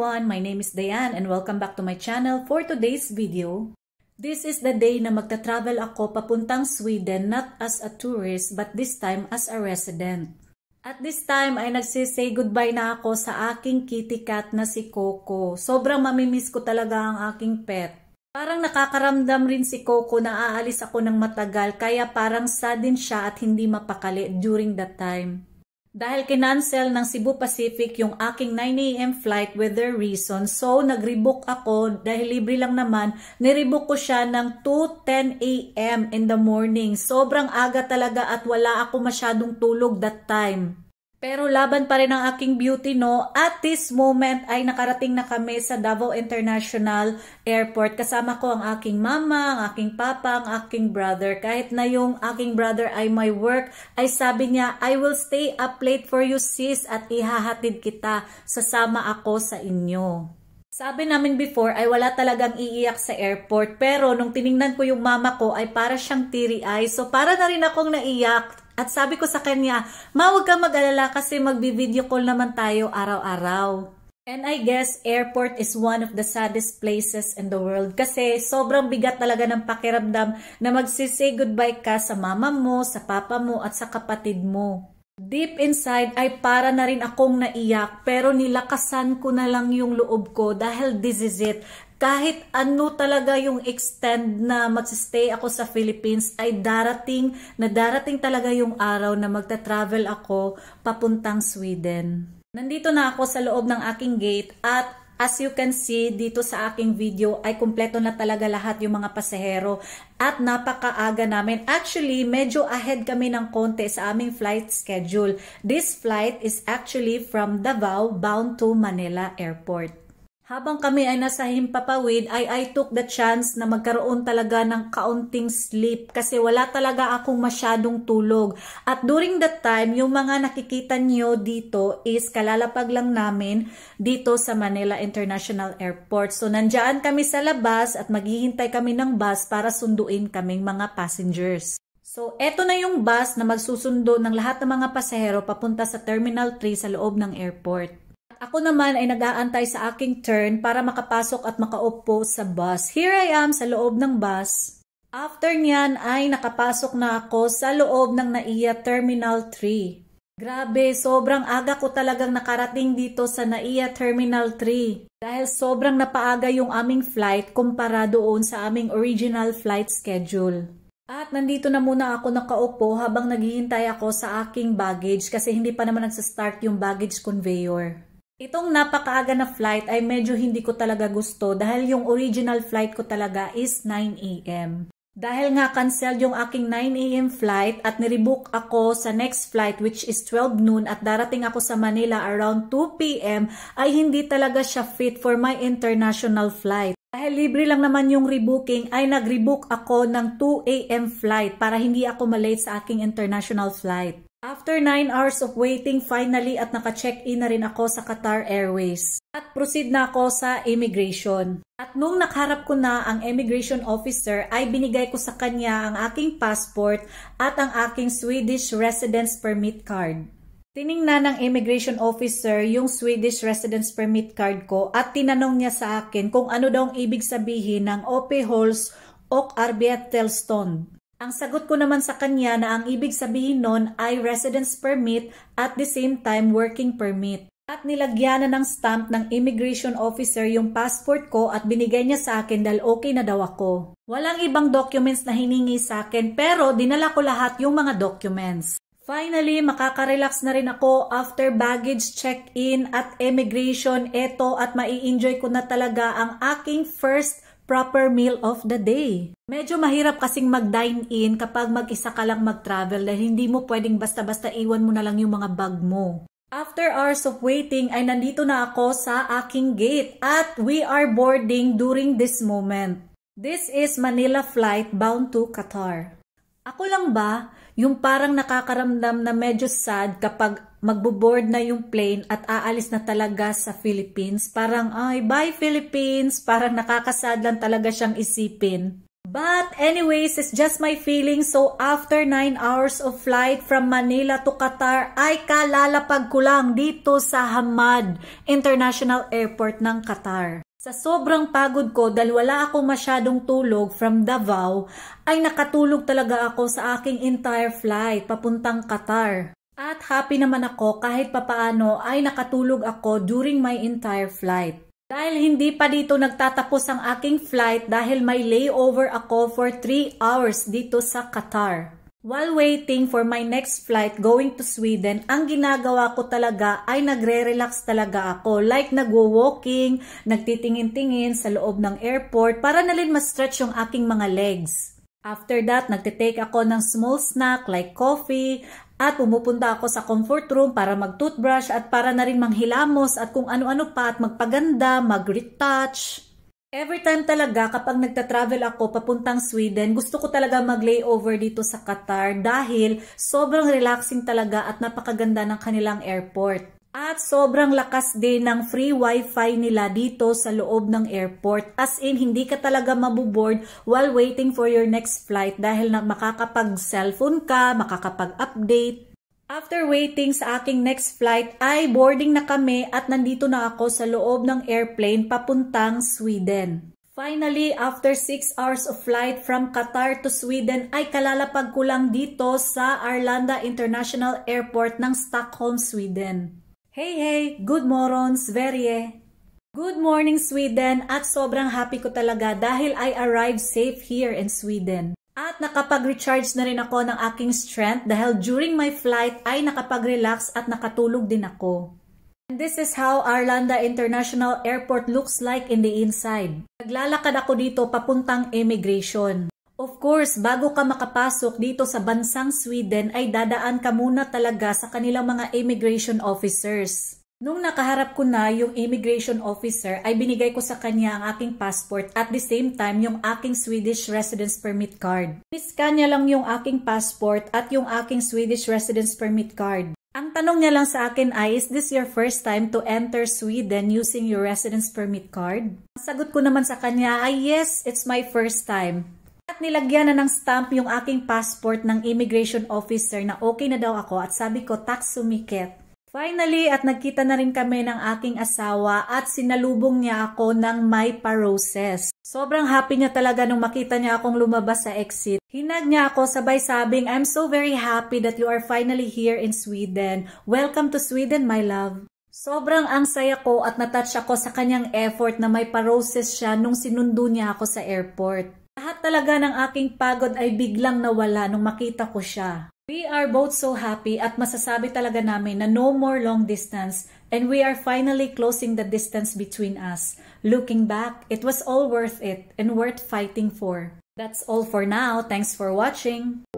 everyone, my name is Dayan and welcome back to my channel. For today's video, this is the day na magta-travel ako papuntang Sweden, not as a tourist but this time as a resident. At this time ay nagsisay goodbye na ako sa aking kitty cat na si Coco. Sobrang mamimiss ko talaga ang aking pet. Parang nakakaramdam rin si Coco na aalis ako ng matagal kaya parang sad din siya at hindi mapakali during that time. Dahil kinancel ng Cebu Pacific yung aking 9 AM flight with their reason, so nag-rebook ako dahil libre lang naman, nirebook ko siya ng 2:10 AM in the morning. Sobrang aga talaga at wala ako masyadong tulog that time. Pero laban pa rin ang aking beauty, no? At this moment ay nakarating na kami sa Davao International Airport. Kasama ko ang aking mama, ang aking papa, ang aking brother. Kahit na yung aking brother ay may work, ay sabi niya, I will stay up late for you sis at ihahatid kita. Sasama ako sa inyo. Sabi namin before ay wala talagang iiyak sa airport. Pero nung tiningnan ko yung mama ko ay para siyang teary-eye. So para na rin akong naiyak. At sabi ko sa kanya, ma, huwag kang mag-alala kasi magbi-video call naman tayo araw-araw. And I guess airport is one of the saddest places in the world kasi sobrang bigat talaga ng pakiramdam na magsisay goodbye ka sa mama mo, sa papa mo at sa kapatid mo. Deep inside ay para na rin akong naiyak pero nilakasan ko na lang yung loob ko dahil this is it. Kahit ano talaga yung extend na magsistay ako sa Philippines ay darating talaga yung araw na magta-travel ako papuntang Sweden. Nandito na ako sa loob ng aking gate at as you can see dito sa aking video ay kumpleto na talaga lahat yung mga pasahero at napakaaga namin. Actually, medyo ahead kami ng konti sa aming flight schedule. This flight is actually from Davao bound to Manila Airport. Habang kami ay nasa Himpapawid ay I took the chance na magkaroon talaga ng kaunting sleep kasi wala talaga akong masyadong tulog. At during that time, yung mga nakikita nyo dito is kalalapag lang namin dito sa Manila International Airport. So nandyan kami sa labas at maghihintay kami ng bus para sunduin kaming mga passengers. So eto na yung bus na magsusundo ng lahat ng mga pasahero papunta sa Terminal 3 sa loob ng airport. Ako naman ay nag-aantay sa aking turn para makapasok at makaupo sa bus. Here I am sa loob ng bus. After niyan ay nakapasok na ako sa loob ng NAIA Terminal 3. Grabe, sobrang aga ko talagang nakarating dito sa NAIA Terminal 3. Dahil sobrang napaaga yung aming flight kumpara doon sa aming original flight schedule. At nandito na muna ako nakaupo habang naghihintay ako sa aking baggage kasi hindi pa naman nagsastart yung baggage conveyor. Itong napakaaga na flight ay medyo hindi ko talaga gusto dahil yung original flight ko talaga is 9 AM. Dahil nga canceled yung aking 9 AM flight at nirebook ako sa next flight which is 12 noon at darating ako sa Manila around 2 PM ay hindi talaga siya fit for my international flight. Dahil libre lang naman yung rebooking ay nag-rebook ako ng 2 AM flight para hindi ako malate sa aking international flight. After 9 hours of waiting, finally at naka-check-in na rin ako sa Qatar Airways. At proceed na ako sa immigration. At nung nakaharap ko na ang immigration officer ay binigay ko sa kanya ang aking passport at ang aking Swedish residence permit card. Tiningnan ng immigration officer yung Swedish residence permit card ko at tinanong niya sa akin kung ano daw ang ibig sabihin ng OP Hols och Arbetstillstånd. Ang sagot ko naman sa kanya na ang ibig sabihin nun ay residence permit at the same time working permit. At nilagyan na ng stamp ng immigration officer yung passport ko at binigay niya sa akin dahil okay na daw ako. Walang ibang documents na hiningi sa akin pero dinala ko lahat yung mga documents. Finally, makaka-relax na rin ako after baggage check-in at immigration. Eto at mai-enjoy ko na talaga ang aking first proper meal of the day. Medyo mahirap kasing mag-dine-in kapag mag-isa ka lang mag-travel dahil hindi mo pwedeng basta-basta iwan mo na lang yung mga bag mo. After hours of waiting ay nandito na ako sa aking gate at we are boarding during this moment. This is Manila flight bound to Qatar. Ako lang ba yung parang nakakaramdam na medyo sad kapag magbo-board na yung plane at aalis na talaga sa Philippines? Parang, ay, bye Philippines! Parang nakakasad lang talaga siyang isipin. But anyways, it's just my feeling. So after 9 hours of flight from Manila to Qatar, ay kalalapag ko lang dito sa Hamad International Airport ng Qatar. Sa sobrang pagod ko dahil wala akong masyadong tulog from Davao, ay nakatulog talaga ako sa aking entire flight papuntang Qatar. At happy naman ako kahit papaano ay nakatulog ako during my entire flight. Dahil hindi pa dito nagtatapos ang aking flight dahil may layover ako for 3 hours dito sa Qatar. While waiting for my next flight going to Sweden, ang ginagawa ko talaga ay nagre-relax talaga ako. Like nagwo-walking, nagtitingin-tingin sa loob ng airport para na rin ma-stretch yung aking mga legs. After that, nagtitake ako ng small snack like coffee at pumupunta ako sa comfort room para mag-toothbrush at para na rin manghilamos at kung ano-ano pa at magpaganda, mag-retouch. Every time talaga kapag nagta-travel ako papuntang Sweden, gusto ko talaga mag-layover dito sa Qatar dahil sobrang relaxing talaga at napakaganda ng kanilang airport. At sobrang lakas din ng free wifi nila dito sa loob ng airport. As in, hindi ka talaga mabuboard while waiting for your next flight dahil na makakapag-cellphone ka, makakapag-update. After waiting sa aking next flight ay boarding na kami at nandito na ako sa loob ng airplane papuntang Sweden. Finally, after 6 hours of flight from Qatar to Sweden ay kalalapag ko lang dito sa Arlanda International Airport ng Stockholm, Sweden. Hey, good morons, Sverige! Good morning, Sweden! At sobrang happy ko talaga dahil I arrived safe here in Sweden. At nakapag-recharge na rin ako ng aking strength dahil during my flight ay nakapag-relax at nakatulog din ako. And this is how Arlanda International Airport looks like in the inside. Naglalakad ako dito papuntang immigration. Of course, bago ka makapasok dito sa bansang Sweden ay dadaan ka muna talaga sa kanilang mga immigration officers. Nung nakaharap ko na yung immigration officer ay binigay ko sa kanya ang aking passport at the same time yung aking Swedish residence permit card. Niscan niya lang yung aking passport at yung aking Swedish residence permit card. Ang tanong niya lang sa akin ay, is this your first time to enter Sweden using your residence permit card? Ang sagot ko naman sa kanya ay, yes, it's my first time. At nilagyan na ng stamp yung aking passport ng immigration officer na okay na daw ako at sabi ko, tax sumiket. Finally, at nagkita na rin kami ng aking asawa at sinalubong niya ako ng may pa-roses. Sobrang happy niya talaga nung makita niya akong lumabas sa exit. Hinag niya ako sabay sabing, I'm so very happy that you are finally here in Sweden. Welcome to Sweden, my love. Sobrang ang saya ko at natouch ako sa kanyang effort na may pa-roses siya nung sinundo niya ako sa airport. Lahat talaga ng aking pagod ay biglang nawala nung makita ko siya. We are both so happy at masasabi talaga namin na no more long distance and we are finally closing the distance between us. Looking back, it was all worth it and worth fighting for. That's all for now. Thanks for watching.